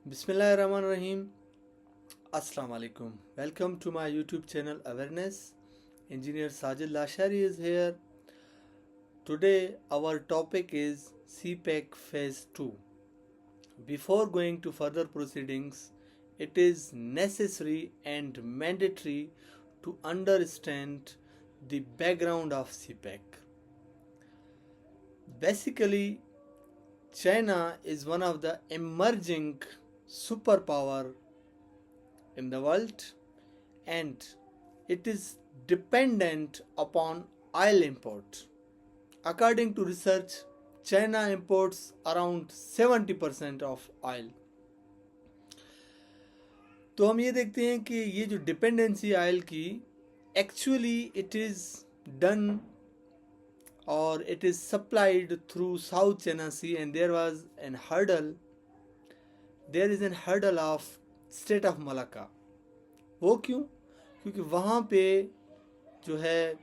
Bismillahirrahmanirrahim. Assalamu alaikum. Welcome to my YouTube channel Awareness. Engineer Sajid Lashari is here. Today our topic is CPEC Phase 2. Before going to further proceedings, it is necessary and mandatory to understand the background of CPEC. Basically, China is one of the emerging superpower in the world, and it is dependent upon oil import. According to research, China imports around 70% of oil. तो हम ये देखते हैं कि ये जो dependency oil की actually it is done or it is supplied through South China Sea, and there is an hurdle of Strait of Malacca. वो क्यों? क्योंकि वहाँ पे जो है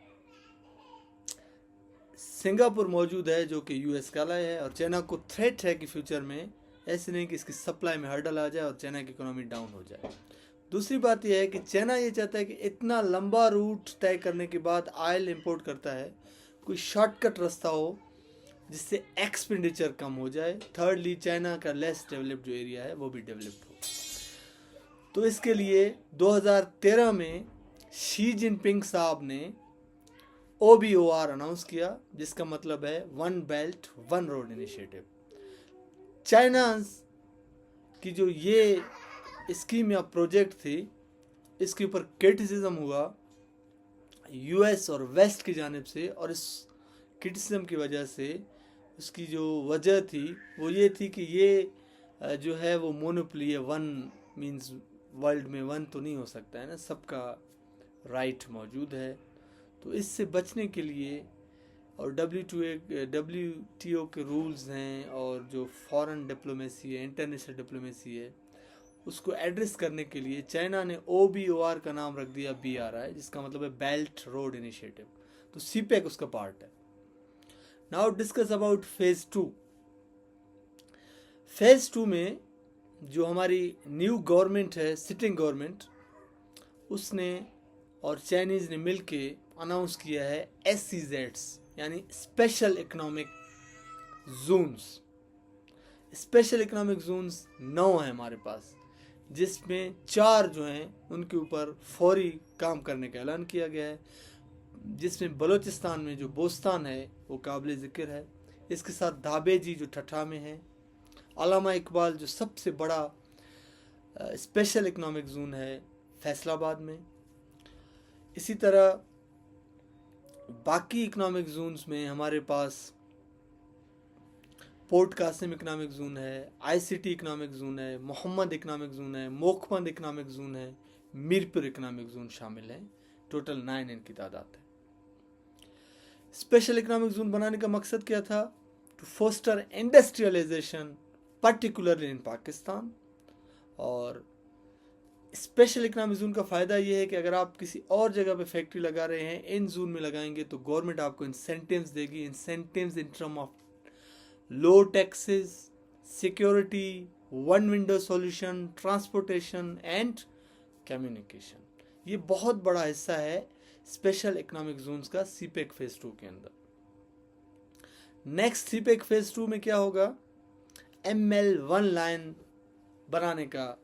सिंगापुर मौजूद है जो कि यूएस का लाया है, और चाइना को थ्रेट है कि फ्यूचर में ऐसे नहीं कि इसकी सप्लाई में हर्डल आ जाए और चाइना की इकोनॉमी डाउन हो जाए। दूसरी बात यह है कि चाइना ये चाहता है कि इतना लंबा रूट तय करने के बाद ऑयल इंपोर्ट करता है, कोई शॉर्टकट रास्ता हो जिससे एक्सपेंडिचर कम हो जाए। थर्डली, चाइना का लेस डेवलप्ड जो एरिया है वो भी डेवलप्ड हो। तो इसके लिए 2013 में शी जिनपिंग साहब ने OBOR अनाउंस किया, जिसका मतलब है one belt one road initiative. China की जो ये स्कीम या प्रोजेक्ट थी, इसके ऊपर क्रिटिसिज्म हुआ यूएस और वेस्ट की जानिब से, और इस क्रिटिसिज्म की वजह से उसकी जो वजह थी वो ये थी कि ये जो है वो मोनोपोली है। वन मींस वर्ल्ड में वन तो नहीं हो सकता है ना, सबका राइट मौजूद है। तो इससे बचने के लिए और WTO के रूल्स हैं और जो फॉरेन डिप्लोमेसी है, इंटरनेशनल डिप्लोमेसी है, उसको एड्रेस करने के लिए चाइना ने OBOR का नाम रख दिया BRI, जिसका मतलब है बेल्ट रोड इनिशिएटिव। तो CPEC उसका पार्ट है। Now discuss about phase 2। Phase 2 में जो हमारी न्यू गवर्नमेंट है, सिटिंग गवर्नमेंट, उसने और चाइनीज ने मिलके अनाउंस किया है SEZs, यानी special economic zones. Special economic zones 9 है हमारे पास, जिसमें 4 जो हैं उनके ऊपर फौरी काम करने का ऐलान किया गया है, जिसमें बलूचिस्तान में जो बोस्तान है वो काबिल ज़िक्र है। इसके साथ धाबेजी जो ठठा में है, अल्लामा इकबाल जो सबसे बड़ा स्पेशल इकोनॉमिक जोन है फैसलाबाद में। इसी तरह बाकी इकोनॉमिक जोन्स में हमारे पास पोर्ट कासिम इकोनॉमिक जोन है, ICT इकोनॉमिक जोन है, मोहम्मद इकोनॉमिक जोन है, मोकमंद इकोनॉमिक जोन है, मीरपुर इकोनॉमिक जोन शामिल हैं। टोटल 9 इनकी तादाद है। स्पेशल इकोनॉमिक जोन बनाने का मकसद क्या था? To foster industrialization particularly in Pakistan. और स्पेशल इकोनॉमिक जोन का फ़ायदा ये है कि अगर आप किसी और जगह पे फैक्ट्री लगा रहे हैं, इन जोन में लगाएंगे तो गवर्नमेंट आपको इंसेंटिव्स देगी। Incentives in term of low taxes, security, one window solution, transportation and communication. ये बहुत बड़ा हिस्सा है स्पेशल इकोनॉमिक जोन्स का CPEC फेज 2 के अंदर। नेक्स्ट CPEC फेज 2 में क्या होगा? ML1 लाइन बनाने का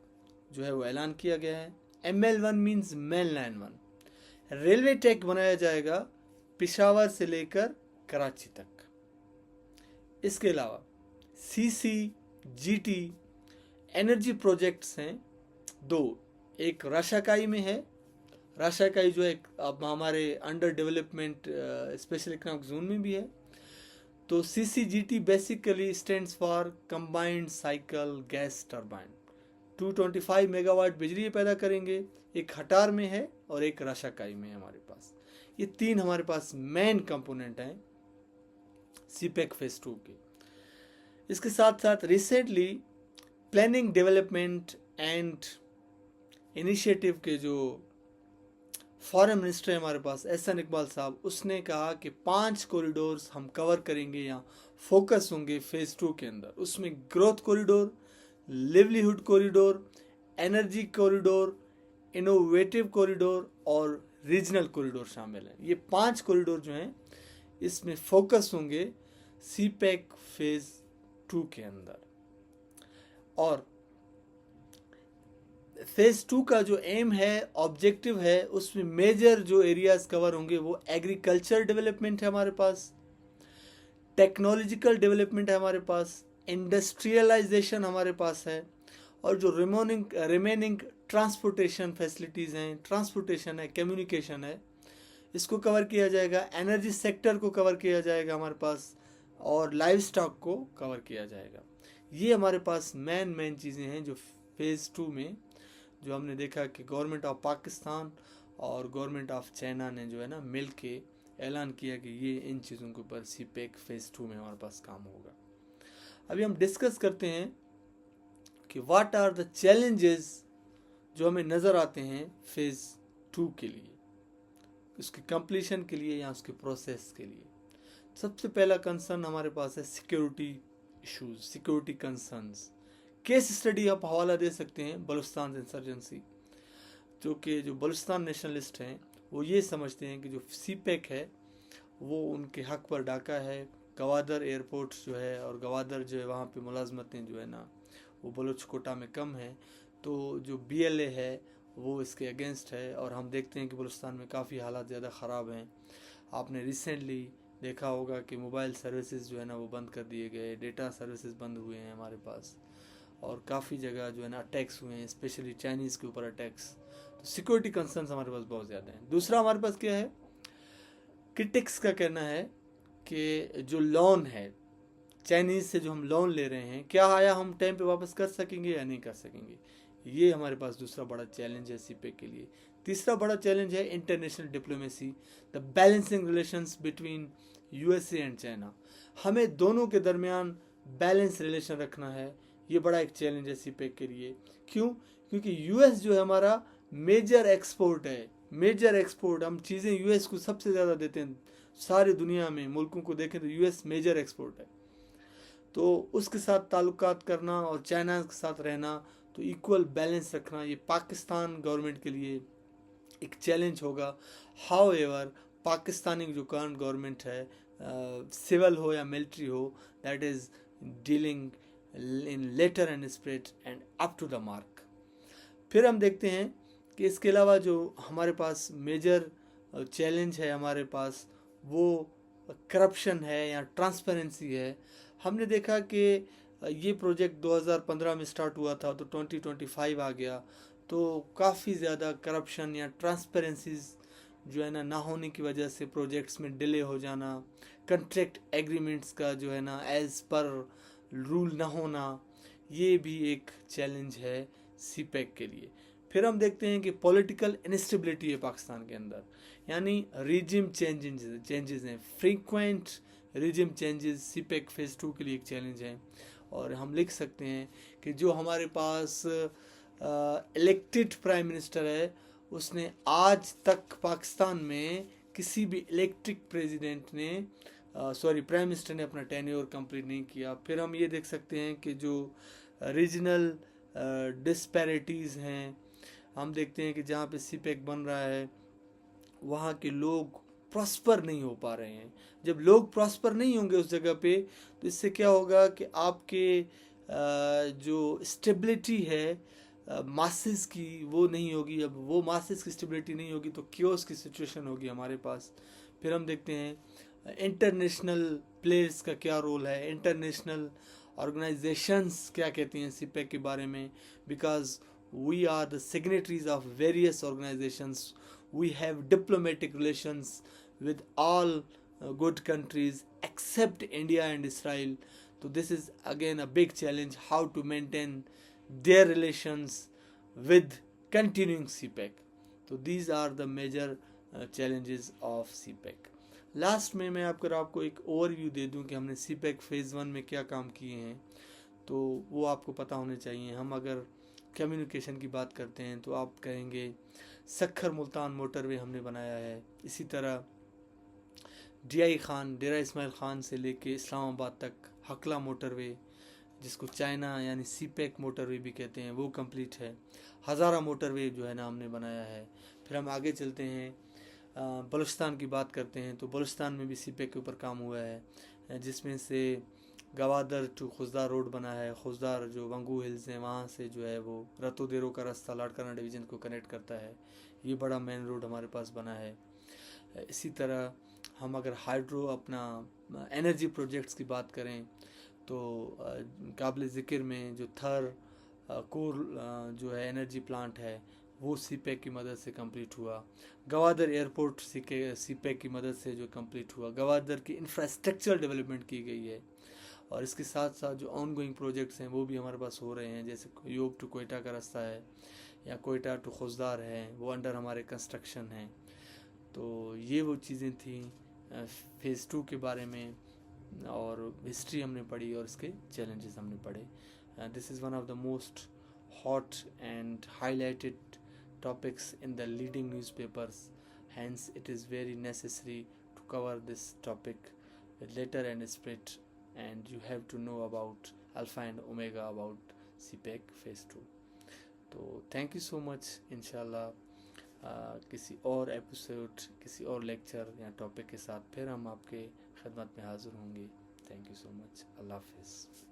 जो है वो ऐलान किया गया है। ML1 means main line 1। Railway track बनाया जाएगा पेशावर से लेकर कराची तक। इसके अलावा CCGT एनर्जी प्रोजेक्ट्स हैं 2। एक राशाकाई में है, राशाकाई जो एक अब हमारे under development special economic zone में भी है। तो CCGT basically stands for combined cycle gas turbine. 225 megawatt बिजली पैदा करेंगे। एक हटार में है और एक राशाकाई में है हमारे पास। ये 3 हमारे पास मेन कंपोनेंट हैं CPEC फेज 2 के। इसके साथ साथ recently planning development and initiative के जो फॉरेन मिनिस्टर है हमारे पास एहसन इकबाल साहब, उसने कहा कि 5 कॉरिडोर्स हम कवर करेंगे या फोकस होंगे फेज 2 के अंदर। उसमें growth corridor livelihood corridor, energy corridor, innovative corridor और रीजनल कॉरिडोर शामिल हैं। ये 5 कॉरिडोर जो हैं इसमें फोकस होंगे सीपैक फेज 2 के अंदर। और फेज 2 का जो एम है, ऑब्जेक्टिव है, उसमें मेजर जो एरियाज कवर होंगे वो एग्रीकल्चर डेवलपमेंट है हमारे पास, टेक्नोलॉजिकल डेवलपमेंट है हमारे पास, इंडस्ट्रियलाइजेशन हमारे पास है, और जो रिमेनिंग ट्रांसपोर्टेशन फैसिलिटीज़ हैं, ट्रांसपोर्टेशन है, कम्युनिकेशन है, इसको कवर किया जाएगा। एनर्जी सेक्टर को कवर किया जाएगा हमारे पास, और लाइव स्टॉक को कवर किया जाएगा। ये हमारे पास मेन चीज़ें हैं जो फेज़ 2 में जो हमने देखा कि गवर्नमेंट ऑफ पाकिस्तान और गवर्नमेंट ऑफ चाइना ने जो है ना मिल के ऐलान किया कि ये इन चीज़ों के ऊपर सीपैक फेज़ 2 में हमारे पास काम होगा। अभी हम डिस्कस करते हैं कि व्हाट आर द चैलेंजेस जो हमें नज़र आते हैं फेज़ 2 के लिए, उसके कंप्लीशन के लिए या उसके प्रोसेस के लिए। सबसे पहला कंसर्न हमारे पास है security issues, security concerns. Case study आप हवाला दे सकते हैं बलूचिस्तान इंसर्जेंसी, जो बलूचिस्तान नेशनलिस्ट हैं वो ये समझते हैं कि जो सीपैक है वो उनके हक पर डाका है। गवादर एयरपोर्ट जो है और गवादर जो है वहाँ पे मुलाजमतें जो है ना वो बलूच कोटा में कम है, तो जो BLA है वो इसके अगेंस्ट है। और हम देखते हैं कि बलूचिस्तान में काफ़ी हालात ज़्यादा ख़राब हैं। आपने रिसेंटली देखा होगा कि मोबाइल सर्विसेज जो है ना वो बंद कर दिए गए, डेटा सर्विसेज बंद हुए हैं हमारे पास, और काफ़ी जगह जो है ना अटैक्स हुए हैं, स्पेशली चाइनीज़ के ऊपर अटैक्स। तो सिक्योरिटी कंसर्न्स हमारे पास बहुत ज़्यादा हैं। दूसरा हमारे पास क्या है, क्रिटिक्स का कहना है कि जो लोन है चाइनीज़ से जो हम लोन ले रहे हैं, क्या आया हम टाइम पे वापस कर सकेंगे या नहीं कर सकेंगे, ये हमारे पास दूसरा बड़ा चैलेंज है सीपैक के लिए। तीसरा बड़ा चैलेंज है international diplomacy, the balancing relations between USA and China. हमें दोनों के दरमियान बैलेंस रिलेशन रखना है, ये बड़ा एक चैलेंज है सीपैक के लिए। क्यों? क्योंकि US जो है हमारा मेजर एक्सपोर्ट है, मेजर एक्सपोर्ट, हम चीज़ें US को सबसे ज़्यादा देते हैं सारी दुनिया में। मुल्कों को देखें तो US मेजर एक्सपोर्ट है, तो उसके साथ ताल्लुकात करना और चाइना के साथ रहना, तो इक्वल बैलेंस रखना, ये पाकिस्तान गवर्नमेंट के लिए एक चैलेंज होगा। हाउ एवर पाकिस्तानी जो करंट गवर्नमेंट है, सिविल हो या मिलिट्री हो, that is dealing in letter and spirit and up to the mark. फिर हम देखते हैं कि इसके अलावा जो हमारे पास मेजर चैलेंज है हमारे पास, वो करप्शन है या ट्रांसपेरेंसी है। हमने देखा कि ये प्रोजेक्ट 2015 में स्टार्ट हुआ था, तो 2025 आ गया, तो काफ़ी ज़्यादा करप्शन या ट्रांसपेरेंसीज जो है ना होने की वजह से प्रोजेक्ट्स में डिले हो जाना, कंट्रैक्ट एग्रीमेंट्स का जो है ना एज़ पर रूल ना होना, ये भी एक चैलेंज है सीपैक के लिए। फिर हम देखते हैं कि पॉलिटिकल इंस्टेबिलिटी है पाकिस्तान के अंदर, यानी रिजिम चेंजेस हैं, frequent regime changes CPEC phase 2 के लिए एक चैलेंज है। और हम लिख सकते हैं कि जो हमारे पास इलेक्टेड प्राइम मिनिस्टर है, उसने आज तक पाकिस्तान में किसी भी इलेक्टेड प्रेसिडेंट ने प्राइम मिनिस्टर ने अपना टेन्योर कंप्लीट नहीं किया। फिर हम ये देख सकते हैं कि जो रीजनल डिस्पैरिटीज़ हैं, हम देखते हैं कि जहाँ पे सीपैक बन रहा है वहाँ के लोग प्रॉस्पर नहीं हो पा रहे हैं। जब लोग प्रॉस्पर नहीं होंगे उस जगह पे, तो इससे क्या होगा कि आपके जो स्टेबिलिटी है मासेस की वो नहीं होगी। अब वो मासेस की स्टेबिलिटी नहीं होगी तो क्योस की सिचुएशन होगी हमारे पास। फिर हम देखते हैं इंटरनेशनल प्लेयर्स का क्या रोल है, इंटरनेशनल ऑर्गेनाइजेशंस क्या कहती हैं सीपैक के बारे में, because we are the signatories of various organizations, we have diplomatic relations with all good countries except India and Israel. So this is again a big challenge, how to maintain their relations with continuing CPEC. So these are the major challenges of CPEC. Last में मैं आपको एक overview दे दूं कि हमने CPEC phase 1 में क्या काम किए हैं, तो वो आपको पता होने चाहिए। हम अगर कम्युनिकेशन की बात करते हैं तो आप कहेंगे सक्खर मुल्तान मोटरवे हमने बनाया है। इसी तरह DI खान, डेरा इस्माइल खान से लेके इस्लामाबाद तक हकला मोटरवे, जिसको चाइना यानी सीपेक मोटरवे भी कहते हैं, वो कंप्लीट है। हज़ारा मोटरवे जो है ना हमने बनाया है। फिर हम आगे चलते हैं, बलूचिस्तान की बात करते हैं, तो बलूचिस्तान में भी सीपेक के ऊपर काम हुआ है, जिसमें से गवादर टू खुजदार रोड बना है। खुजदार जो वंगू हिल्स हैं वहाँ से जो है वो रतोदेरो का रास्ता लाड़काना डिवीज़न को कनेक्ट करता है। ये बड़ा मेन रोड हमारे पास बना है। इसी तरह हम अगर हाइड्रो अपना एनर्जी प्रोजेक्ट्स की बात करें तो काबिल ज़िक्र में जो थर कोर जो है एनर्जी प्लांट है वो सीपेक की मदद से कंप्लीट हुआ। गवादर एयरपोर्ट सीपेक की मदद से जो कंप्लीट हुआ। गवादर की इंफ्रास्ट्रक्चर डेवलपमेंट की गई है। और इसके साथ साथ जो ऑन गोइंग प्रोजेक्ट्स हैं वो भी हमारे पास हो रहे हैं, जैसे योग टू कोयटा का रास्ता है या कोयटा टू खुजदार है, वो अंडर हमारे कंस्ट्रक्शन है। तो ये वो चीज़ें थी फेज़ 2 के बारे में, और हिस्ट्री हमने पढ़ी और इसके चैलेंजेस हमने पढ़े। This is one of the most hot and highlighted topics in the leading newspapers, hence it is very necessary to cover this topic with letter and spirit, and you have to know about alpha and omega about CPEC phase 2. तो thank you so much. इंशाल्लाह किसी और episode, किसी और lecture या topic के साथ फिर हम आपके खिदमत में हाज़िर होंगे। Thank you so much. अल्लाह हाफिज़।